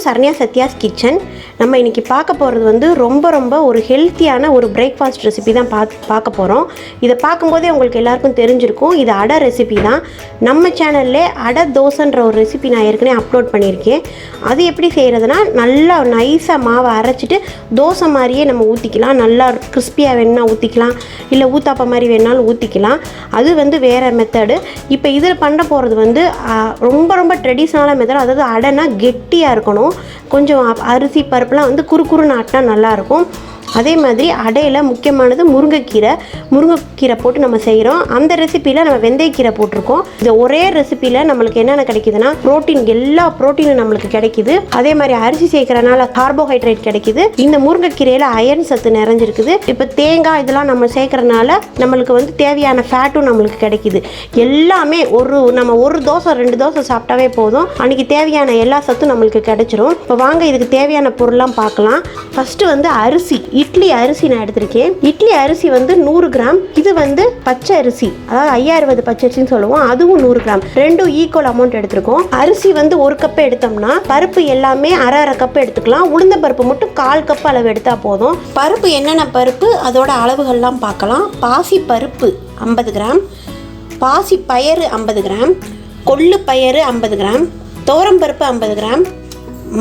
Saranya Sathya's kitchen. நம்ம இன்றைக்கி பார்க்க போகிறது வந்து ரொம்ப ஒரு ஹெல்த்தியான ஒரு பிரேக்ஃபாஸ்ட் ரெசிபி தான் பார்க்க போகிறோம். இதை பார்க்கும்போதே உங்களுக்கு எல்லாருக்கும் தெரிஞ்சிருக்கும், இது அடை ரெசிபி தான். நம்ம சேனல்லே அடை தோசைன்ற ஒரு ரெசிபி நான் ஏற்கனவே அப்லோட் பண்ணியிருக்கேன். அது எப்படி செய்கிறதுனா, நல்லா நைஸாக மாவை அரைச்சிட்டு தோசை மாதிரியே நம்ம ஊற்றிக்கலாம். நல்லா கிறிஸ்பியாக வேணும்னா ஊற்றிக்கலாம், இல்லை ஊத்தாப்ப மாதிரி வேணாலும் ஊற்றிக்கலாம். அது வந்து வேறு மெத்தடு. இப்போ இதில் பண்ண போகிறது வந்து ரொம்ப ட்ரெடிஷ்னலான மெத்தட். அதாவது அடைனா கெட்டியாக இருக்கணும், கொஞ்சம் அரிசி பருப்புலாம் வந்து குறுகுறுன்னு ஆட்டினா நல்லாயிருக்கும். அதே மாதிரி அடையில் முக்கியமானது முருங்கைக்கீரை போட்டு நம்ம செய்கிறோம். அந்த ரெசிப்பியில் நம்ம வெந்தயக்கீரை போட்டிருக்கோம். இந்த ஒரே ரெசிப்பியில் நம்மளுக்கு என்னென்ன கிடைக்குதுன்னா, எல்லா ப்ரோட்டீனும் நம்மளுக்கு கிடைக்குது. அதே மாதிரி அரிசி சேர்க்கறனால கார்போஹைட்ரேட் கிடைக்குது. இந்த முருங்கைக்கீரையில் அயர்ன் சத்து நிறைஞ்சிருக்குது. இப்போ தேங்காய் இதெல்லாம் நம்ம சேர்க்கறனால நம்மளுக்கு வந்து தேவையான ஃபேட்டும் நம்மளுக்கு கிடைக்குது. எல்லாமே நம்ம ஒரு தோசை 2 தோசை சாப்பிட்டாவே போதும், அன்றைக்கி தேவையான எல்லா சத்தும் நம்மளுக்கு கிடைச்சிரும். இப்போ வாங்க இதுக்கு தேவையான பொருள்லாம் பார்க்கலாம். ஃபஸ்ட்டு வந்து அரிசி, இட்லி அரிசி நான் எடுத்திருக்கேன். இட்லி அரிசி வந்து 100 கிராம். இது வந்து பச்சை அரிசி, அதாவது 5060 பச்சை அரிசின்னு சொல்லுவோம், அதுவும் 100 கிராம். ரெண்டும் ஈக்குவல் அமௌண்ட் எடுத்திருக்கோம். அரிசி வந்து 1 கப் எடுத்தோம்னா பருப்பு எல்லாமே அரை கப் எடுத்துக்கலாம். உளுந்த பருப்பு மட்டும் 1/4 கப் அளவு எடுத்தால் போதும். பருப்பு என்னென்ன பருப்பு அதோட அளவுகள்லாம் பார்க்கலாம். பாசி பருப்பு 50 கிராம், பாசி பயறு 50 கிராம், கொள்ளு பயறு 50 கிராம், துவரம் பருப்பு 50 கிராம்,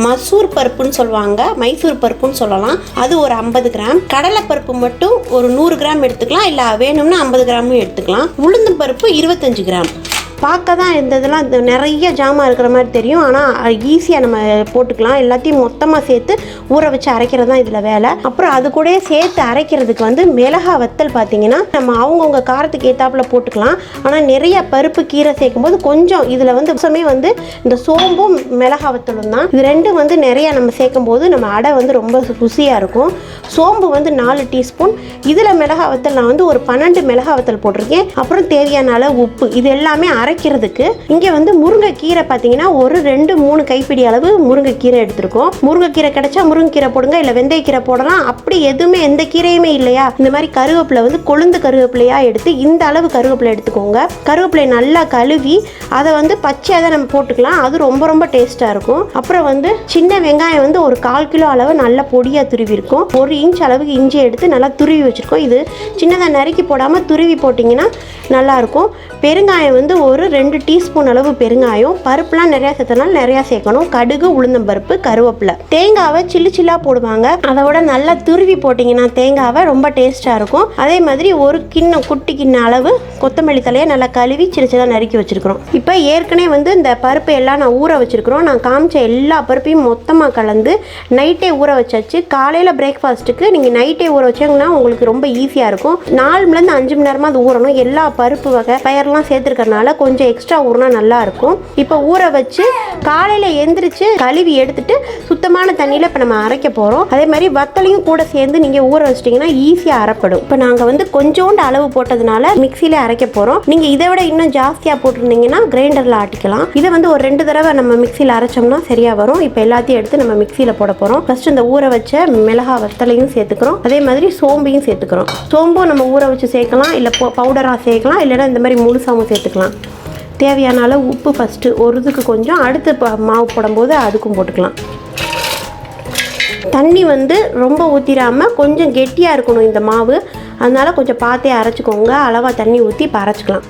மசூர் பருப்புன்னு சொல்லுவாங்க, மைசூர் பருப்புன்னு சொல்லலாம், அது ஒரு 50 கிராம். கடலைப்பருப்பு மட்டும் ஒரு 100 கிராம் எடுத்துக்கலாம், இல்லை வேணும்னா 50 கிராமும் எடுத்துக்கலாம். உளுந்து பருப்பு 25 கிராம். பார்க்க தான் இந்த இதெல்லாம் நிறைய ஜாமான் இருக்கிற மாதிரி தெரியும், ஆனால் ஈஸியாக நம்ம போட்டுக்கலாம். எல்லாத்தையும் மொத்தமாக சேர்த்து ஊற வச்சு அரைக்கிறது தான் இதில் வேலை. அப்புறம் அது கூட சேர்த்து அரைக்கிறதுக்கு வந்து மிளகா வத்தல் பார்த்தீங்கன்னா நம்ம அவங்கவுங்க காரத்துக்கு ஏற்றாப்புல போட்டுக்கலாம். ஆனால் நிறைய பருப்பு கீரை சேர்க்கும்போது கொஞ்சம் இதில் வந்து இந்த சோம்பும் மிளகா வத்தலும் தான், இது ரெண்டும் வந்து நிறையா நம்ம சேர்க்கும் போது நம்ம அடை வந்து ரொம்ப ருசியாக இருக்கும். சோம்பு வந்து 4 டீஸ்பூன், இதில் மிளகா வத்தல் நான் வந்து ஒரு 12 மிளகா வத்தல் போட்டிருக்கேன். அப்புறம் தேவையான அளவு உப்பு. இது எல்லாமே அரைக்கிறதுக்கு. இங்கே வந்து முருங்கைக்கீரை பார்த்தீங்கன்னா ஒரு 2-3 கைப்பிடி அளவு முருங்கைக்கீரை எடுத்துருக்கோம். முருங்கைக்கீரை கிடைச்சா முருங்கைக்கீரை போடுங்க, இல்லை வெந்தயக்கீரை போடலாம். அப்படி எதுவுமே எந்த கீரையுமே இல்லையா, இந்த மாதிரி கருவேப்பிலை வந்து கொழுந்து கருவேப்பிலையாக எடுத்து இந்த அளவு கருவேப்பிலை எடுத்துக்கோங்க. கருவேப்பிலை நல்லா கழுவி அதை வந்து பச்சையாக தான் நம்ம போட்டுக்கலாம், அது ரொம்ப டேஸ்ட்டாக இருக்கும். அப்புறம் வந்து சின்ன வெங்காயம் வந்து ஒரு 1/4 கிலோ அளவு நல்லா பொடியாக துருவி இருக்கும். 1 இன்ச் அளவுக்கு இஞ்சி எடுத்து நல்லா துருவி வச்சுருக்கோம். இது சின்னதாக நறுக்கி போடாமல் துருவி போட்டிங்கன்னா நல்லாயிருக்கும். பெருங்காயம் வந்து ஒரு 2 டீஸ்பூன் அளவு பெருங்காயம். பருப்புலாம் நிறையா சேர்த்தனால நிறையா சேர்க்கணும். கடுகு, உளுந்தம்பருப்பு, கருவேப்பிலை. தேங்காவை சில்லாக போடுவாங்க, அதை விட நல்லா துருவி போட்டிங்கன்னா தேங்காவை ரொம்ப டேஸ்ட்டாக இருக்கும். அதே மாதிரி ஒரு குட்டி கிண்ண அளவு கொத்தமல்லி தலையை நல்லா கழுவி சின்னதாக நறுக்கி வச்சுருக்கிறோம். இப்போ ஏற்கனவே வந்து இந்த பருப்பு எல்லாம் நான் ஊற வச்சுருக்கிறோம். நான் காமிச்ச எல்லா பருப்பையும் மொத்தமாக கலந்து நைட்டே ஊற வச்சாச்சு. காலையில் பிரேக்ஃபாஸ்ட்டுக்கு நீங்கள் நைட்டே ஊற வச்சிங்கன்னா உங்களுக்கு ரொம்ப ஈஸியாக இருக்கும். 4 மணிலேருந்து 5 மணி நேரமாக அது ஊறணும். எல்லா பருப்பு வகை பயர்லாம் சேர்த்துருக்கறனால கொஞ்சம் எக்ஸ்ட்ரா ஊறினா நல்லா இருக்கும். இப்போ ஊற வச்சு காலையில் எந்திரிச்சு கழுவி எடுத்துட்டு சுத்தமான தண்ணியில் இப்போ நம்ம அரைக்க போகிறோம். அதே மாதிரி வத்தலையும் கூட சேர்ந்து நீங்கள் ஊற வச்சிட்டிங்கன்னா ஈஸியாக அரைப்படும். இப்போ நாங்கள் வந்து கொஞ்சோண்டு அளவு போட்டதுனால மிக்சியில் அரைக்க போகிறோம். நீங்கள் இதை விட இன்னும் ஜாஸ்தியாக போட்டிருந்தீங்கன்னா கிரைண்டரில் ஆட்டிக்கலாம். இதை வந்து ஒரு 2 தடவை நம்ம மிக்சியில் அரைச்சோம்னா சரியாக வரும். இப்போ எல்லாத்தையும் எடுத்து நம்ம மிக்சியில் போட போகிறோம். ஃபஸ்ட்டு இந்த ஊற வச்ச மிளகா வத்தலையும் சேர்த்துக்கிறோம். அதே மாதிரி சோம்பையும் சேர்த்துக்கிறோம். சோம்பும் நம்ம ஊற வச்சு சேர்க்கலாம், இல்லை பவுடராக சேர்க்கலாம், இல்லைன்னா இந்த மாதிரி முழுசாகவும் சேர்த்துக்கலாம். தேவையான அளவு உப்பு ஃபஸ்ட்டு ஒரு இதுக்கு கொஞ்சம், அடுத்து மாவு போடும்போது அதுக்கும் போட்டுக்கலாம். தண்ணி வந்து ரொம்ப ஊற்றிடாமல் கொஞ்சம் கெட்டியாக இருக்கணும் இந்த மாவு, அதனால் கொஞ்சம் பார்த்தே அரைச்சிக்கோங்க. அளவாக தண்ணி ஊற்றி இப்போ அரைச்சிக்கலாம்.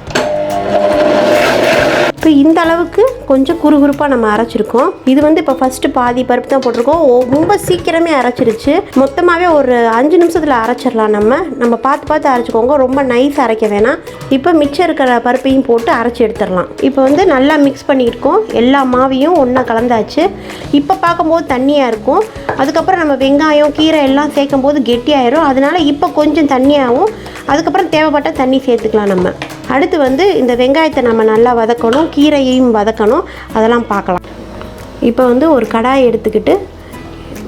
இப்போ இந்த அளவுக்கு கொஞ்சம் குறுகுறுப்பாக நம்ம அரைச்சிருக்கோம். இது வந்து இப்போ ஃபஸ்ட்டு பாதி பருப்பு தான் போட்டிருக்கோம். ரொம்ப சீக்கிரமே அரைச்சிருச்சு. மொத்தமாகவே ஒரு 5 நிமிஷத்தில் அரைச்சிடலாம். நம்ம பார்த்து அரைச்சிக்கோங்க, ரொம்ப நைஸ் அரைக்க வேணாம். இப்போ மிச்சம் இருக்கிற பருப்பையும் போட்டு அரைச்சி எடுத்துடலாம். இப்போ வந்து நல்லா மிக்ஸ் பண்ணியிருக்கோம், எல்லா மாவையும் ஒன்றா கலந்தாச்சு. இப்போ பார்க்கும்போது தண்ணியாக இருக்கும். அதுக்கப்புறம் நம்ம வெங்காயம் கீரை எல்லாம் சேர்க்கும் போது கெட்டியாயிரும். அதனால இப்போ கொஞ்சம் தண்ணியாகவும், அதுக்கப்புறம் தேவைப்பட்ட தண்ணி சேர்த்துக்கலாம். நம்ம அடுத்து வந்து இந்த வெங்காயத்தை நம்ம நல்லா வதக்கணும், கீரையையும் வதக்கணும், அதெல்லாம் பார்க்கலாம். இப்போ வந்து ஒரு கடாயை எடுத்துக்கிட்டு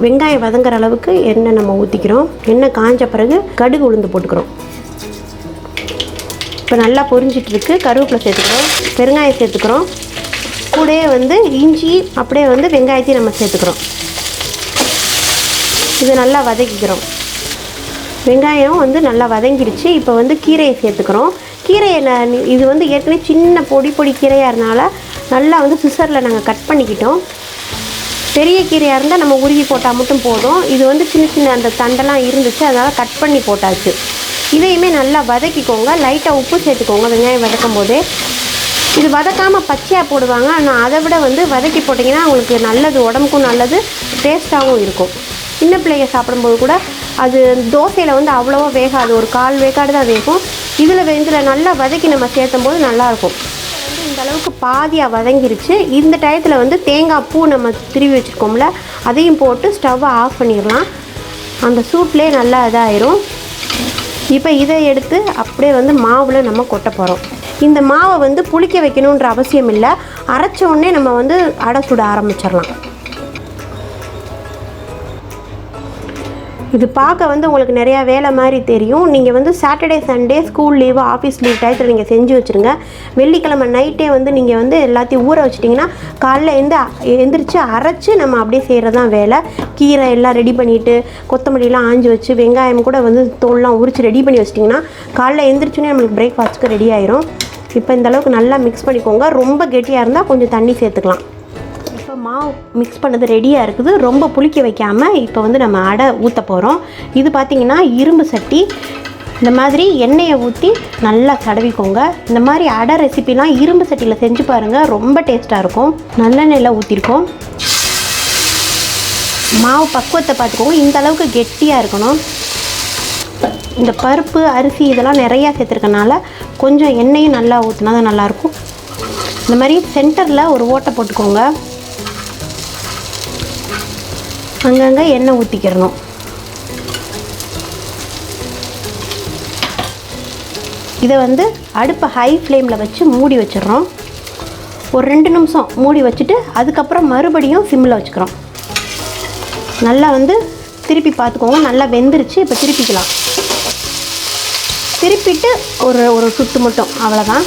வெங்காயம் வதங்குற அளவுக்கு எண்ணெய் நம்ம ஊற்றிக்கிறோம். எண்ணெய் காஞ்ச பிறகு கடுகு உளுந்து போட்டுக்கிறோம். இப்போ நல்லா பொரிஞ்சிட்ருக்கு. கருவேப்பிலை சேர்த்துக்கிறோம், பெருங்காயம் சேர்த்துக்கிறோம், கூடயே வந்து இஞ்சி அப்படியே வந்து வெங்காயத்தையும் நம்ம சேர்த்துக்கிறோம். இது நல்லா வதக்கிக்கிறோம். வெங்காயம் வந்து நல்லா வதங்கிடுச்சு. இப்போ வந்து கீரையை சேர்த்துக்கிறோம். கீரையை இது வந்து ஏற்கனவே சின்ன பொடி கீரையாக இருந்தனால நல்லா வந்து சிசரில் நாங்கள் கட் பண்ணிக்கிட்டோம். பெரிய கீரையாக இருந்தால் நம்ம உருவி போட்டால் மட்டும் போதும். இது வந்து சின்ன சின்ன அந்த தண்டெல்லாம் இருந்துச்சு, அதனால் கட் பண்ணி போட்டாச்சு. இதையுமே நல்லா வதக்கிக்கோங்க. லைட்டாக உப்பு சேர்த்துக்கோங்க வெங்காயம் வதக்கும் போதே. இது வதக்காமல் பச்சையாக போடுவாங்க, ஆனால் அதை விட வந்து வதக்கி போட்டிங்கன்னா உங்களுக்கு நல்லது, உடம்புக்கும் நல்லது, டேஸ்ட்டாகவும் இருக்கும். சின்ன பிள்ளைங்க சாப்பிடும்போது கூட அது தோசையில் வந்து அவ்வளோவா வேகாது, ஒரு 1/4 வேக்காடு தான் வேகும். இதில் நல்லா வதக்கி நம்ம சேர்த்தும் போது நல்லாயிருக்கும். வந்து இந்த அளவுக்கு பாதியாக வதங்கிருச்சு. இந்த டயத்தில் வந்து தேங்காய் பூ நம்ம திருவி வச்சுருக்கோம்ல, அதையும் போட்டு ஸ்டவ்வை ஆஃப் பண்ணிடலாம். அந்த சூட்லேயே நல்லா இதாயிரும். இப்போ இதை எடுத்து அப்படியே வந்து மாவில் நம்ம கொட்ட போகிறோம். இந்த மாவை வந்து புளிக்க வைக்கணுன்ற அவசியம் இல்லை, அரைச்ச உடனே நம்ம வந்து அடை சுட ஆரம்பிச்சிடலாம். இது பார்க்க வந்து உங்களுக்கு நிறையா வேலை மாதிரி தெரியும். நீங்கள் வந்து Saturday Sunday school leave office leave டயத்தில் நீங்கள் செஞ்சு வச்சுருங்க. வெள்ளிக்கிழமை நைட்டே வந்து நீங்கள் வந்து எல்லாத்தையும் ஊற வச்சிட்டிங்கன்னா காலைல எந்திரிச்சு அரைச்சி நம்ம அப்படியே செய்கிறது தான் வேலை. கீரை எல்லாம் ரெடி பண்ணிவிட்டு கொத்தமல்லிலாம் ஆஞ்சி வச்சு வெங்காயம் கூட வந்து தோல்லாம் உரித்து ரெடி பண்ணி வச்சிட்டிங்கன்னா காலைல எந்திரிச்சோன்னே நம்மளுக்கு பிரேக்ஃபாஸ்ட்டுக்கு ரெடி ஆயிரும். இப்போ இந்தளவுக்கு நல்லா மிக்ஸ் பண்ணிக்கோங்க. ரொம்ப கெட்டியாக இருந்தால் கொஞ்சம் தண்ணி சேர்த்துக்கலாம். இப்போ மாவு மிக்ஸ் பண்ணது ரெடியாக இருக்குது. ரொம்ப புளிக்க வைக்காமல் இப்போ வந்து நம்ம அடை ஊற்ற போகிறோம். இது பார்த்திங்கன்னா இரும்பு சட்டி. இந்த மாதிரி எண்ணெயை ஊற்றி நல்லா தடவிக்கோங்க. இந்த மாதிரி அடை ரெசிபிலாம் இரும்பு சட்டியில் செஞ்சு பாருங்கள், ரொம்ப டேஸ்ட்டாக இருக்கும். நல்லெண்ணெயில் ஊற்றிருக்கோம். மாவு பக்குவத்தை பார்த்துக்கோங்க, இந்த அளவுக்கு கெட்டியாக இருக்கணும். இந்த பருப்பு அரிசி இதெல்லாம் நிறையா சேர்த்துருக்கனால கொஞ்சம் எண்ணெயும் நல்லா ஊற்றினா தான் நல்லாயிருக்கும். இந்த மாதிரி சென்டரில் ஒரு ஓட்டை போட்டுக்கோங்க. அங்கங்கே எண்ணெய் ஊற்றிக்கிறணும். இதை வந்து அடுப்பை ஹை ஃப்ளேமில் வச்சு மூடி வச்சிடுறோம். ஒரு 2 நிமிஷம் மூடி வச்சுட்டு அதுக்கப்புறம் மறுபடியும் சிம்மில் வச்சுக்கிறோம். நல்லா வந்து திருப்பி பார்த்துக்கோங்க. நல்லா வெந்துருச்சு. இப்போ திருப்பிக்கலாம். திருப்பிட்டு ஒரு சுத்து மட்டும், அவ்வளோதான்.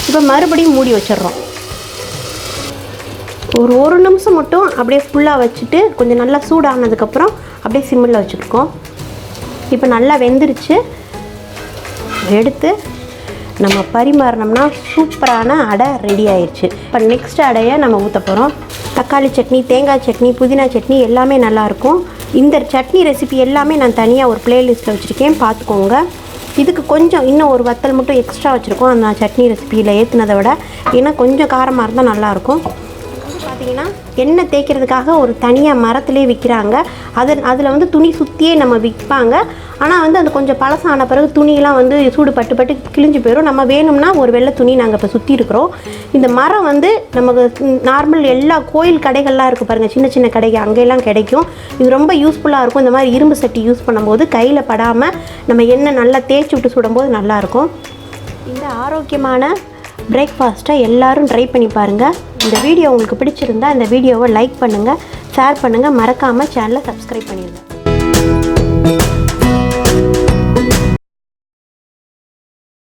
இப்போ மறுபடியும் மூடி வச்சிடுறோம். ஒரு நிமிஷம் மட்டும் அப்படியே ஃபுல்லாக வச்சுட்டு கொஞ்சம் நல்லா சூடானதுக்கப்புறம் அப்படியே சிம்மில் வச்சுருக்கோம். இப்போ நல்லா வெந்துருச்சு. எடுத்து நம்ம பரிமாறினோம்னா சூப்பரான அடை ரெடி ஆயிடுச்சு. இப்போ நெக்ஸ்ட் அடையை நம்ம ஊற்ற போகிறோம். தக்காளி சட்னி, தேங்காய் சட்னி, புதினா சட்னி எல்லாமே நல்லாயிருக்கும். இந்த சட்னி ரெசிபி எல்லாமே நான் தனியாக ஒரு ப்ளேலிஸ்ட்டில் வச்சுருக்கேன், பார்த்துக்கோங்க. இதுக்கு கொஞ்சம் இன்னும் ஒரு வத்தல் மட்டும் எக்ஸ்ட்ரா வச்சுருக்கோம் அந்த சட்னி ரெசிபியில் ஏற்றுனதை விட. ஏன்னா கொஞ்சம் காரமாக இருந்தால் நல்லாயிருக்கும். பார்த்திங்கன்னா எண்ணெய் தேய்க்கிறதுக்காக ஒரு தனியாக மரத்துலேயே விற்கிறாங்க. அதில் வந்து துணி சுற்றியே நம்ம விற்பாங்க. ஆனால் வந்து அது கொஞ்சம் பழசான பிறகு துணியெலாம் வந்து சூடு பட்டு கிழிஞ்சு போயிடும். நம்ம வேணும்னா ஒரு வெள்ளை துணி நாங்கள் இப்போ சுற்றி இருக்கிறோம். இந்த மரம் வந்து நமக்கு நார்மல் எல்லா கோயில் கடைகள்லாம் இருக்குது பாருங்கள், சின்ன சின்ன கடைகள் அங்கெல்லாம் கிடைக்கும். இது ரொம்ப யூஸ்ஃபுல்லாக இருக்கும். இந்த மாதிரி இரும்பு சட்டி யூஸ் பண்ணும்போது கையில் படாமல் நம்ம எண்ணெய் நல்லா தேய்ச்சி விட்டு சுடும்போது நல்லாயிருக்கும். இந்த ஆரோக்கியமான பிரேக்ஃபாஸ்ட்டை எல்லோரும் ட்ரை பண்ணி பாருங்கள். இந்த வீடியோ உங்களுக்கு பிடிச்சிருந்தா இந்த வீடியோவை லைக் பண்ணுங்கள், ஷேர் பண்ணுங்கள், மறக்காமல் சேனலை சப்ஸ்கிரைப் பண்ணிடுங்க.